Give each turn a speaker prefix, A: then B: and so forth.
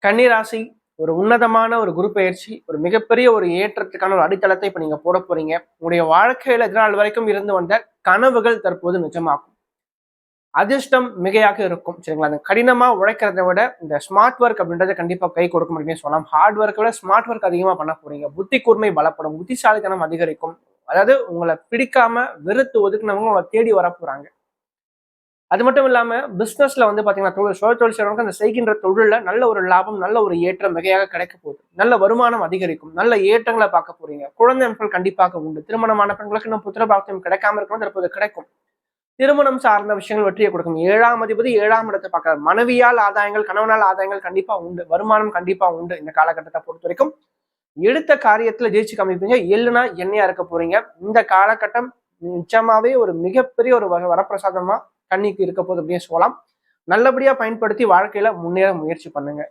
A: கன்னிராசி ஒரு உன்னதமான ஒரு குரு பயிற்சி, ஒரு மிகப்பெரிய ஒரு ஏற்றத்துக்கான ஒரு அடித்தளத்தை இப்ப நீங்க போட போறீங்க. உங்களுடைய வாழ்க்கையில இதனால் வரைக்கும் இருந்து வந்த கனவுகள் தற்போது நிஜமாகும். அதிர்ஷ்டம் மிகையாக இருக்கும். சரிங்களா? அந்த கடினமா உழைக்கிறத விட இந்த ஸ்மார்ட் ஒர்க் அப்படின்றத கண்டிப்பா கை கொடுக்கும் அப்படின்னு சொல்லலாம். ஹார்ட் ஒர்க்கை விட ஸ்மார்ட் ஒர்க் அதிகமா பண்ண போறீங்க. புத்தி கூர்மை பலப்படும், புத்திசாலித்தனம் அதிகரிக்கும். அதாவது உங்களை பிடிக்காம வெறுத்து ஒதுக்குனவங்க உங்களை தேடி வர போறாங்க. அது மட்டும் இல்லாம பிசினஸ்ல வந்து பாத்தீங்கன்னா தொழில் செய்றவங்க அந்த செய்கின்ற தொழில நல்ல ஒரு லாபம், நல்ல ஒரு ஏற்றம் மிகையாக கிடைக்க போகுது. நல்ல வருமானம் அதிகரிக்கும், நல்ல ஏற்றங்களை பார்க்க போறீங்க. குழந்தை பெண்கள் கண்டிப்பாக உண்டு. திருமணமான பெண்களுக்கு இன்னும் புத்திர பாக்கியம் கிடைக்காம இருக்கணும், தற்போது கிடைக்கும். திருமணம் சார்ந்த விஷயங்கள் வெற்றியை கொடுக்கும். 7ஆம் அதிபதி 7ஆம் இடத்தை பார்க்கிறார். மனைவியால் ஆதாயங்கள், கணவனால் ஆதாயங்கள் கண்டிப்பா உண்டு. வருமானம் கண்டிப்பா உண்டு. இந்த காலகட்டத்தை பொறுத்த வரைக்கும் எடுத்த காரியத்துல ஜெயிச்சு காமிப்பீங்க. எள்ளுனா எண்ணெயா இருக்க போறீங்க. இந்த காலகட்டம் நிச்சயமாவே ஒரு மிகப்பெரிய ஒரு வரப்பிரசாதமா கன்னிக்கு இருக்க போகுது அப்படின்னு சொல்லலாம். நல்லபடியா பயன்படுத்தி வாழ்க்கையில முன்னேற முயற்சி பண்ணுங்க.